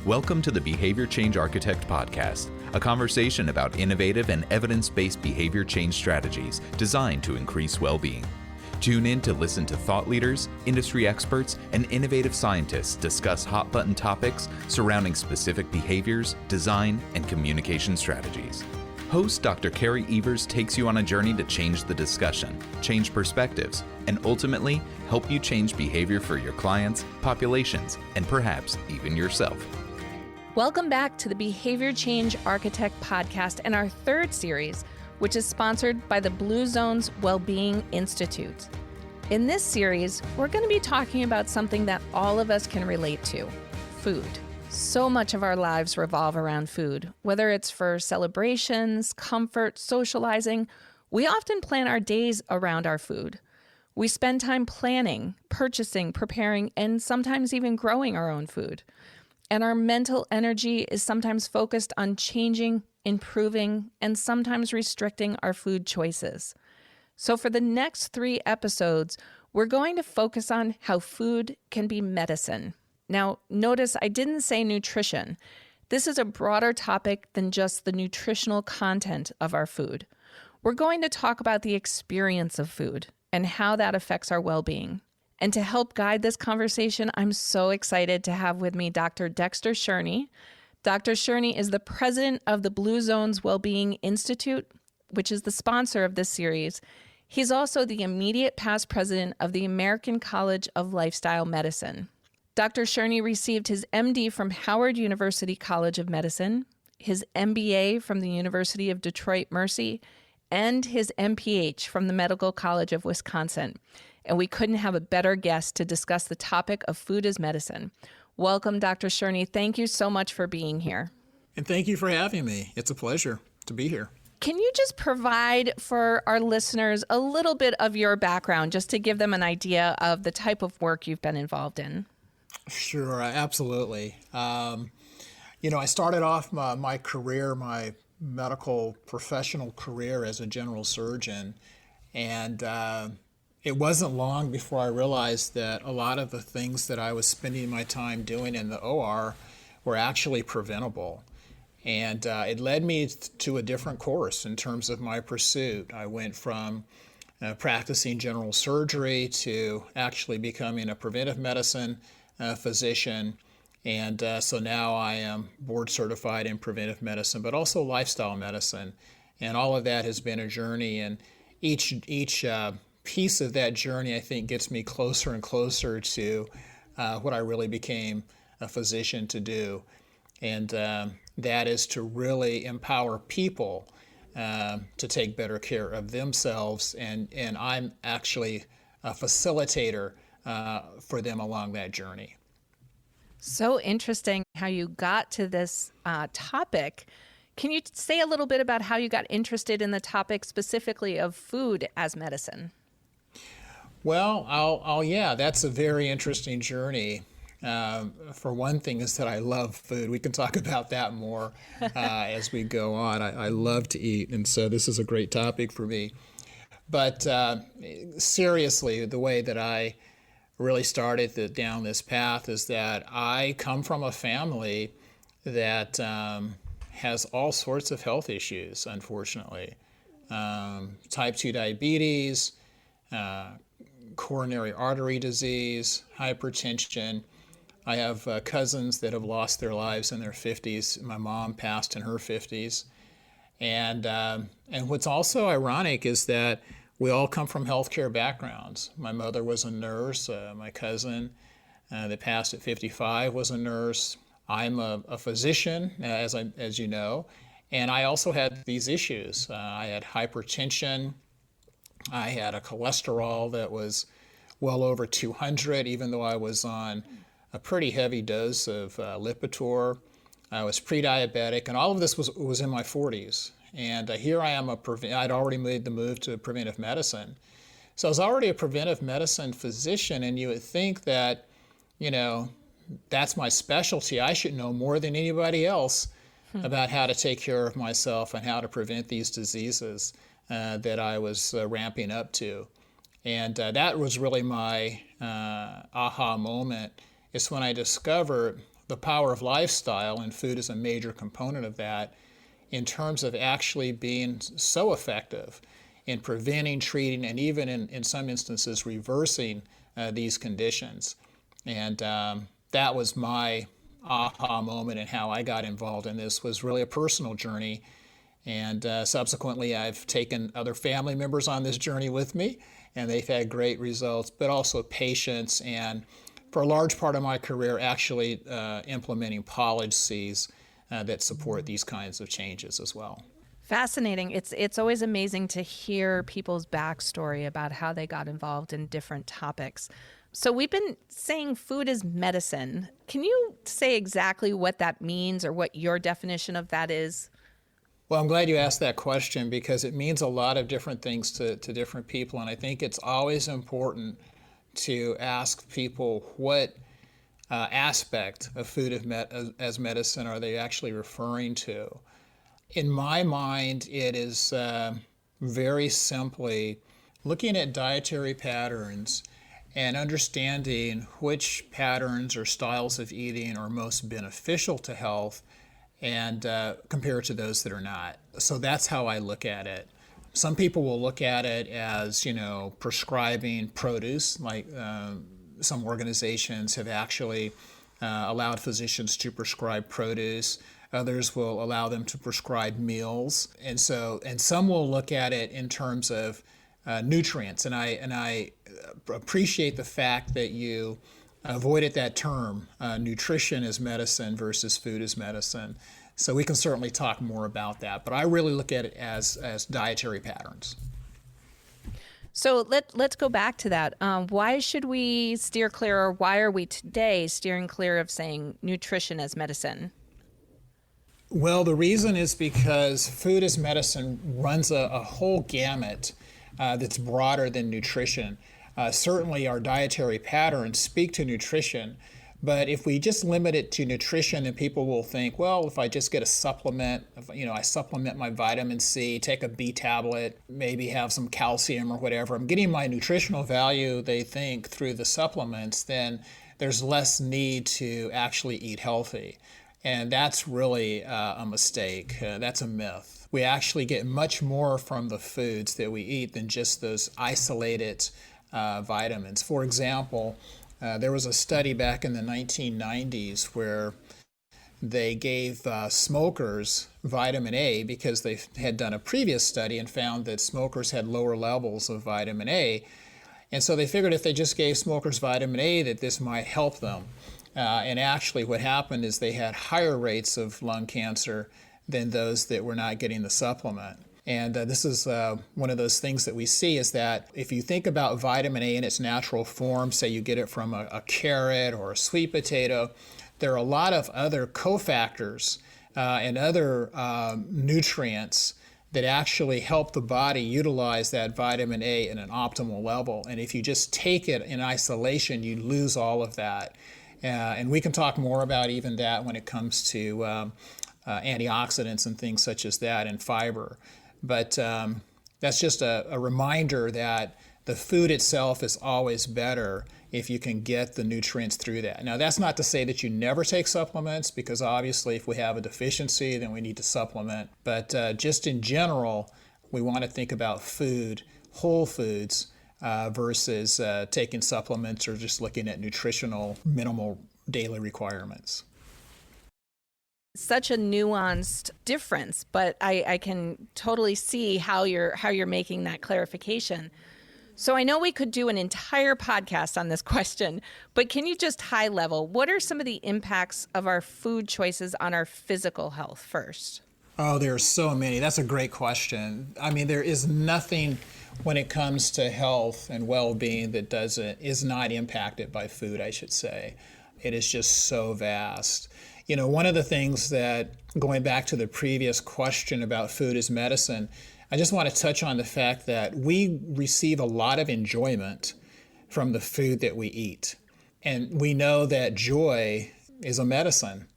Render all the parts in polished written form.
Welcome to the Behavior Change Architect Podcast, a conversation about innovative and evidence-based behavior change strategies designed to increase well-being. Tune in to listen to thought leaders, industry experts, and innovative scientists discuss hot-button topics surrounding specific behaviors, design, and communication strategies. Host Dr. Kerry E takes you on a journey to change the discussion, change perspectives, and ultimately help you change behavior for your clients, populations, and perhaps even yourself. Welcome back to the Behavior Change Architect Podcast and our third series, which is sponsored by the Blue Zone's Wellbeing Institute. In this series, we're going to be talking about something that all of us can relate to: food. So much of our lives revolve around food, whether it's for celebrations, comfort, socializing. We often plan our days around our food. We spend time planning, purchasing, preparing, and sometimes even growing our own food. And our mental energy is sometimes focused on changing, improving, and sometimes restricting our food choices. So for the next 3 episodes, we're going to focus on how food can be medicine. Now, notice I didn't say nutrition. This is a broader topic than just the nutritional content of our food. We're going to talk about the experience of food and how that affects our well-being. And to help guide this conversation, I'm so excited to have with me Dr. Dexter Shurney. Dr. Shurney is the president of the Blue Zone's Wellbeing Institute, which is the sponsor of this series. He's also the immediate past president of the American College of Lifestyle Medicine. Dr. Shurney received his MD from Howard University College of Medicine, his MBA from the University of Detroit Mercy, and his MPH from the Medical College of Wisconsin. And we couldn't have a better guest to discuss the topic of food as medicine. Welcome, Dr. Shurney. Thank you so much for being here. And thank you for having me. It's a pleasure to be here. Can you just provide for our listeners a little bit of your background, just to give them an idea of the type of work you've been involved in? Sure, absolutely. I started off my career, my medical professional career as a general surgeon, and it wasn't long before I realized that a lot of the things that I was spending my time doing in the OR were actually preventable. And it led me to a different course in terms of my pursuit. I went from practicing general surgery to actually becoming a preventive medicine physician. And so now I am board certified in preventive medicine, but also lifestyle medicine. And all of that has been a journey. And each piece of that journey, I think, gets me closer and closer to what I really became a physician to do. And that is to really empower people to take better care of themselves. And I'm actually a facilitator for them along that journey. So interesting how you got to this topic. Can you say a little bit about how you got interested in the topic specifically of food as medicine? Well, yeah, that's a very interesting journey. For one thing is that I love food. We can talk about that more as we go on. I love to eat, and so this is a great topic for me. But seriously, the way that I really started down this path is that I come from a family that has all sorts of health issues, unfortunately. Type 2 diabetes, coronary artery disease, hypertension. I have cousins that have lost their lives in their 50s. My mom passed in her 50s. And what's also ironic is that we all come from healthcare backgrounds. My mother was a nurse. My cousin that passed at 55 was a nurse. I'm a physician, as you know, and I also had these issues. I had hypertension. I had a cholesterol that was well over 200, even though I was on a pretty heavy dose of Lipitor. I was pre-diabetic, and all of this was in my 40s. And here I am, I'd already made the move to preventive medicine. So I was already a preventive medicine physician, and you would think that, that's my specialty. I should know more than anybody else about how to take care of myself and how to prevent these diseases that I was ramping up to. And that was really my aha moment, is when I discovered the power of lifestyle, and food is a major component of that, in terms of actually being so effective in preventing, treating, and even in some instances reversing these conditions. And that was my aha moment, and how I got involved in this was really a personal journey. And subsequently, I've taken other family members on this journey with me, and they've had great results, but also patients, and for a large part of my career, actually implementing policies that support these kinds of changes as well. Fascinating. It's always amazing to hear people's backstory about how they got involved in different topics. So we've been saying food is medicine. Can you say exactly what that means, or what your definition of that is? Well, I'm glad you asked that question, because it means a lot of different things to different people. And I think it's always important to ask people what aspect of food as medicine are they actually referring to. In my mind, it is very simply looking at dietary patterns and understanding which patterns or styles of eating are most beneficial to health, and compare it to those that are not. So that's how I look at it. Some people will look at it as, prescribing produce, like some organizations have actually allowed physicians to prescribe produce. Others will allow them to prescribe meals. And some will look at it in terms of nutrients. And I appreciate the fact that you avoided that term, nutrition as medicine versus food as medicine. So we can certainly talk more about that. But I really look at it as dietary patterns. So let's go back to that. Why should we steer clear, or why are we today steering clear of saying nutrition as medicine? Well, the reason is because food as medicine runs a whole gamut that's broader than nutrition. Certainly our dietary patterns speak to nutrition, but if we just limit it to nutrition, then people will think, well, if I just get a supplement, I supplement my vitamin C, take a B tablet, maybe have some calcium or whatever, I'm getting my nutritional value, they think, through the supplements, then there's less need to actually eat healthy. And that's really a mistake. That's a myth. We actually get much more from the foods that we eat than just those isolated vitamins. For example, there was a study back in the 1990s where they gave smokers vitamin A because they had done a previous study and found that smokers had lower levels of vitamin A. And so they figured if they just gave smokers vitamin A that this might help them. And actually what happened is they had higher rates of lung cancer than those that were not getting the supplement. And this is one of those things that we see, is that if you think about vitamin A in its natural form, say you get it from a carrot or a sweet potato, there are a lot of other cofactors and other nutrients that actually help the body utilize that vitamin A in an optimal level. And if you just take it in isolation, you lose all of that. And we can talk more about even that when it comes to antioxidants and things such as that, and fiber. But that's just a reminder that the food itself is always better if you can get the nutrients through that. Now, that's not to say that you never take supplements, because obviously if we have a deficiency, then we need to supplement. But just in general, we want to think about food, whole foods, versus taking supplements or just looking at nutritional minimal daily requirements. Such a nuanced difference, but I can totally see how you're making that clarification. So I know we could do an entire podcast on this question, but can you just high level, what are some of the impacts of our food choices on our physical health first? Oh, there are so many. That's a great question. I mean, there is nothing when it comes to health and well-being that is not impacted by food, I should say. It is just so vast. One of the things that, going back to the previous question about food as medicine, I just want to touch on the fact that we receive a lot of enjoyment from the food that we eat. And we know that joy is a medicine.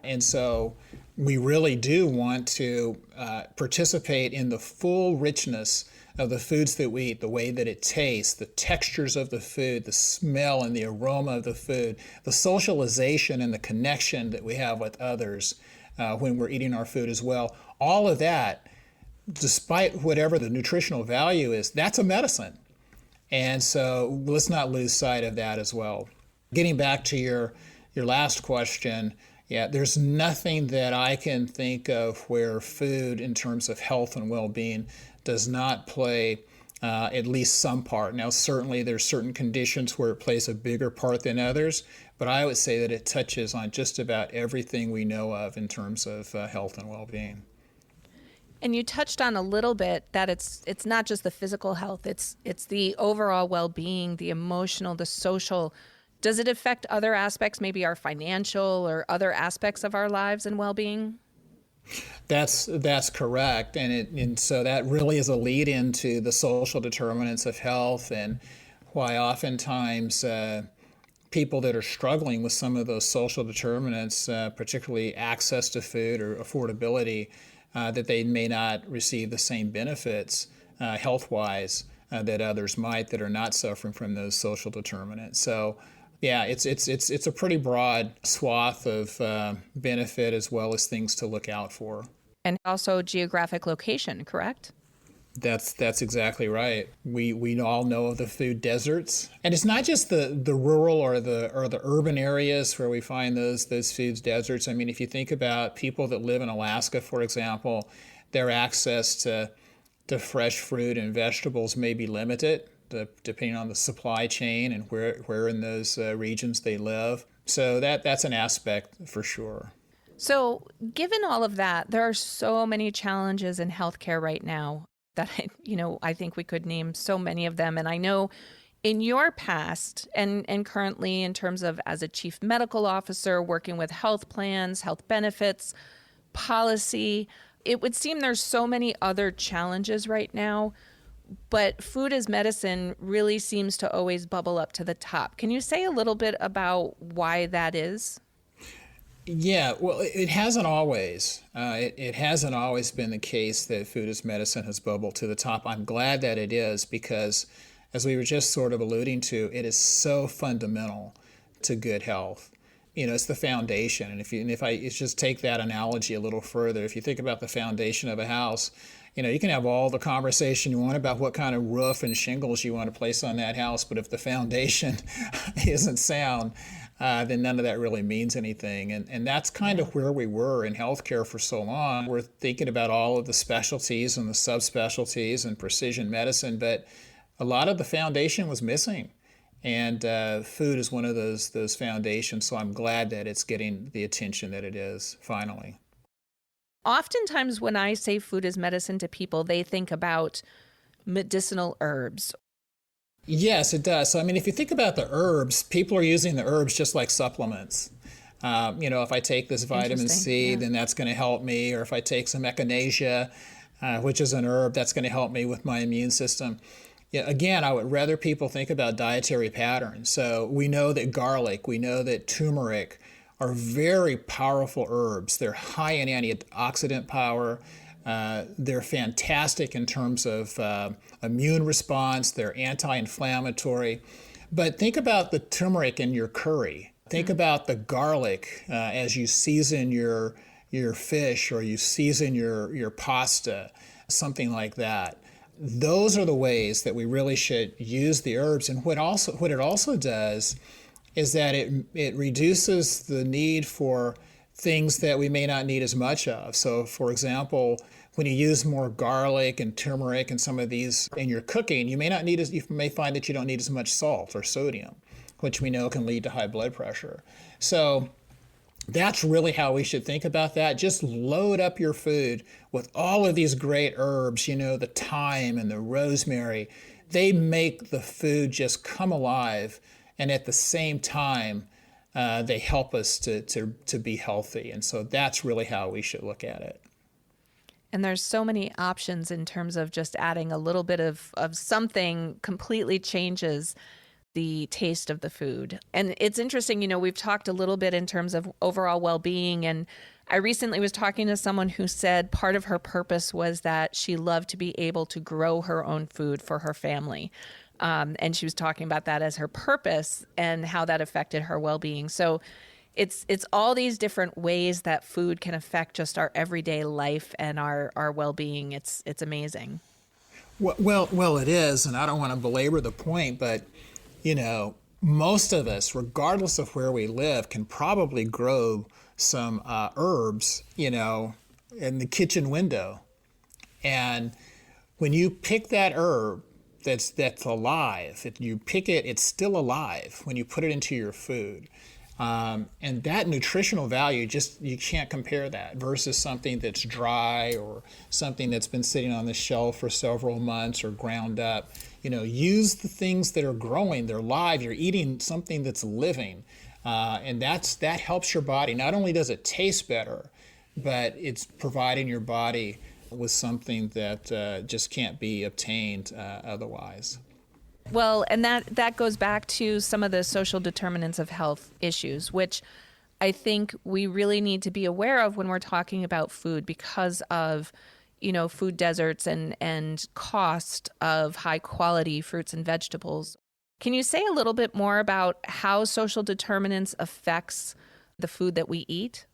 And so we really do want to participate in the full richness of the foods that we eat, the way that it tastes, the textures of the food, the smell and the aroma of the food, the socialization and the connection that we have with others when we're eating our food as well. All of that, despite whatever the nutritional value is, that's a medicine. And so let's not lose sight of that as well. Getting back to your last question, yeah, there's nothing that I can think of where food in terms of health and well-being does not play at least some part. Now, certainly there's certain conditions where it plays a bigger part than others, but I would say that it touches on just about everything we know of in terms of health and well-being. And you touched on a little bit that it's not just the physical health, it's the overall well-being, the emotional, the social. Does it affect other aspects, maybe our financial or other aspects of our lives and well-being? That's correct, and so that really is a lead into the social determinants of health, and why oftentimes people that are struggling with some of those social determinants, particularly access to food or affordability, that they may not receive the same benefits health-wise that others might that are not suffering from those social determinants. So, yeah, it's a pretty broad swath of benefit as well as things to look out for. And also geographic location, correct? That's exactly right. We all know of the food deserts, and it's not just the rural or the urban areas where we find those food deserts. I mean, if you think about people that live in Alaska, for example, their access to fresh fruit and vegetables may be limited, depending on the supply chain and where in those regions they live. So that's an aspect for sure. So, given all of that, there are so many challenges in healthcare right now that I think we could name so many of them. And I know in your past and currently in terms of as a chief medical officer working with health plans, health benefits, policy, it would seem there's so many other challenges right now, but food as medicine really seems to always bubble up to the top. Can you say a little bit about why that is? Yeah, well, it hasn't always. It hasn't always been the case that food as medicine has bubbled to the top. I'm glad that it is because, as we were just sort of alluding to, it is so fundamental to good health. It's the foundation. And if I just take that analogy a little further, if you think about the foundation of a house, you can have all the conversation you want about what kind of roof and shingles you want to place on that house, but if the foundation isn't sound, then none of that really means anything. And that's kind of where we were in healthcare for so long. We're thinking about all of the specialties and the subspecialties and precision medicine, but a lot of the foundation was missing. And food is one of those foundations, so I'm glad that it's getting the attention that it is finally. Oftentimes when I say food as medicine to people, they think about medicinal herbs. Yes, it does. So, I mean, if you think about the herbs, people are using the herbs just like supplements. If I take this vitamin C, then that's going to help me. Or if I take some echinacea, which is an herb, that's going to help me with my immune system. Yeah, again, I would rather people think about dietary patterns. So we know that garlic, we know that turmeric are very powerful herbs. They're high in antioxidant power. They're fantastic in terms of immune response. They're anti-inflammatory. But think about the turmeric in your curry. Think about the garlic as you season your fish or you season your pasta, something like that. Those are the ways that we really should use the herbs. And what it also does is that it reduces the need for things that we may not need as much of. So, for example, when you use more garlic and turmeric and some of these in your cooking, you may find that you don't need as much salt or sodium, which we know can lead to high blood pressure. So that's really how we should think about that. Just load up your food with all of these great herbs, the thyme and the rosemary. They make the food just come alive, and at the same time, they help us to be healthy. And so that's really how we should look at it. And there's so many options in terms of just adding a little bit of something completely changes the taste of the food. And it's interesting, we've talked a little bit in terms of overall well-being. And I recently was talking to someone who said part of her purpose was that she loved to be able to grow her own food for her family. And she was talking about that as her purpose and how that affected her well-being. So it's all these different ways that food can affect just our everyday life and our well-being. It's amazing. Well, it is, and I don't want to belabor the point, but most of us, regardless of where we live, can probably grow some herbs, in the kitchen window. And when you pick that herb that's alive, if you pick it, it's still alive when you put it into your food. And that nutritional value, you can't compare that versus something that's dry or something that's been sitting on the shelf for several months or ground up. Use the things that are growing, they're live, you're eating something that's living. And that helps your body. Not only does it taste better, but it's providing your body with something that just can't be obtained otherwise. Well, and that goes back to some of the social determinants of health issues, which I think we really need to be aware of when we're talking about food because of, food deserts and cost of high quality fruits and vegetables. Can you say a little bit more about how social determinants affects the food that we eat?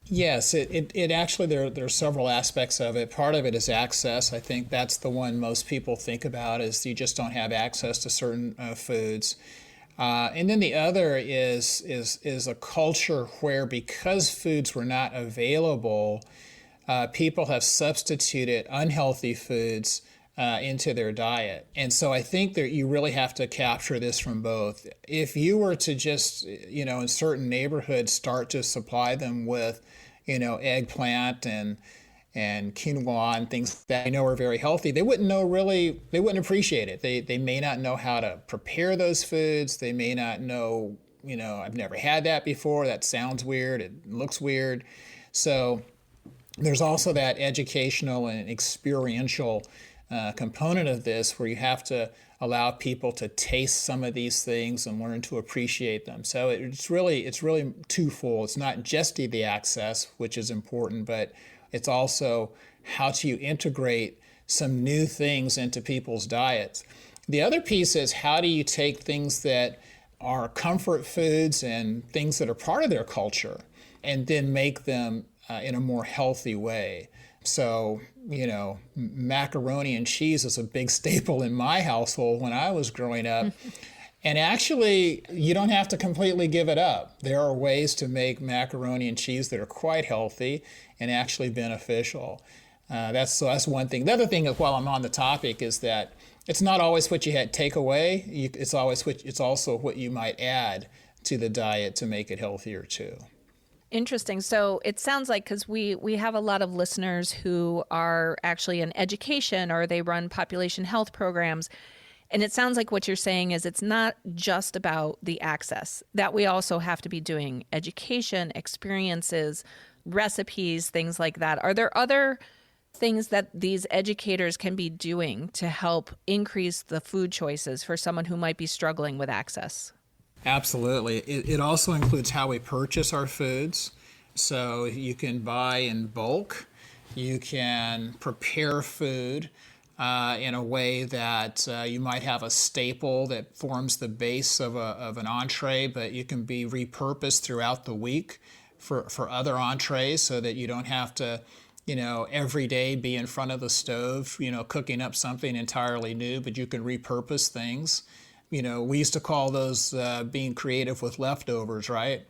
Yes, it actually, there are several aspects of it. Part of it is access. I think that's the one most people think about is you just don't have access to certain foods. And then the other is a culture where because foods were not available, people have substituted unhealthy foods into their diet. And so I think that you really have to capture this from both. If you were to just, in certain neighborhoods start to supply them with, eggplant and quinoa and things that are very healthy, they wouldn't appreciate it. They may not know how to prepare those foods. They may not know, I've never had that before. That sounds weird. It looks weird. So there's also that educational and experiential component of this where you have to allow people to taste some of these things and learn to appreciate them. So it's really twofold. It's not just the access, which is important, but it's also how do you integrate some new things into people's diets. The other piece is how do you take things that are comfort foods and things that are part of their culture and then make them in a more healthy way. So, macaroni and cheese is a big staple in my household when I was growing up. And actually, you don't have to completely give it up. There are ways to make macaroni and cheese that are quite healthy and actually beneficial. That's one thing. The other thing, while I'm on the topic, is that it's not always what you had take away. It's also what you might add to the diet to make it healthier too. Interesting. So it sounds like, because we have a lot of listeners who are actually in education or they run population health programs. And it sounds like what you're saying is it's not just about the access, that we also have to be doing education, experiences, recipes, things like that. Are there other things that these educators can be doing to help increase the food choices for someone who might be struggling with access? Absolutely. It also includes how we purchase our foods. So you can buy in bulk. You can prepare food in a way that you might have a staple that forms the base of an entree, but you can be repurposed throughout the week for other entrees so that you don't have to, every day be in front of the stove, cooking up something entirely new, but you can repurpose things. We used to call those being creative with leftovers, right?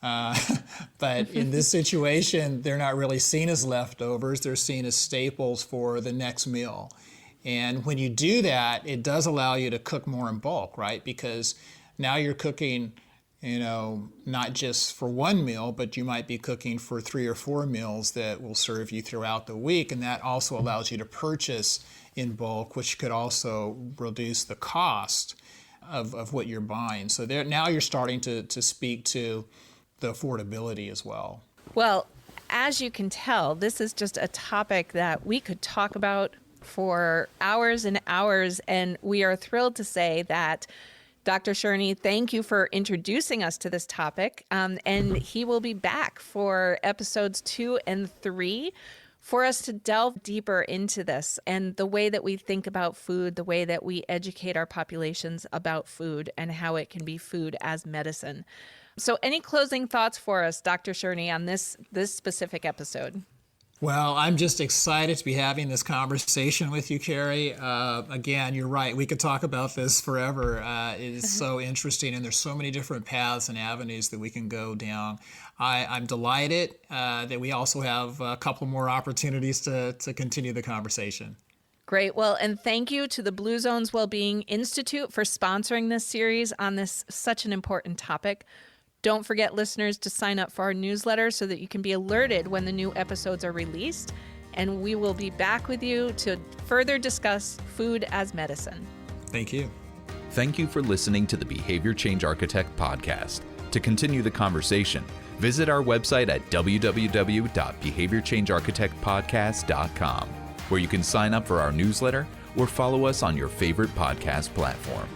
But in this situation, they're not really seen as leftovers. They're seen as staples for the next meal. And when you do that, it does allow you to cook more in bulk, right? Because now you're cooking, not just for one meal, but you might be cooking for 3 or 4 meals that will serve you throughout the week. And that also allows you to purchase in bulk, which could also reduce the cost of what you're buying. So now you're starting to speak to the affordability as well. Well, as you can tell, this is just a topic that we could talk about for hours and hours, and we are thrilled to say that Dr. Shurney, thank you for introducing us to this topic. And he will be back for episodes 2 and 3 for us to delve deeper into this and the way that we think about food, the way that we educate our populations about food and how it can be food as medicine. So any closing thoughts for us, Dr. Shurney, on this specific episode? Well, I'm just excited to be having this conversation with you, Kerry. Again, you're right. We could talk about this forever. It is so interesting, and there's so many different paths and avenues that we can go down. I'm delighted that we also have a couple more opportunities to continue the conversation. Great. Well, and thank you to the Blue Zones Wellbeing Institute for sponsoring this series on this such an important topic. Don't forget, listeners, to sign up for our newsletter so that you can be alerted when the new episodes are released. And we will be back with you to further discuss food as medicine. Thank you. Thank you for listening to the Behavior Change Architect podcast. To continue the conversation, visit our website at www.behaviorchangearchitectpodcast.com, where you can sign up for our newsletter or follow us on your favorite podcast platform.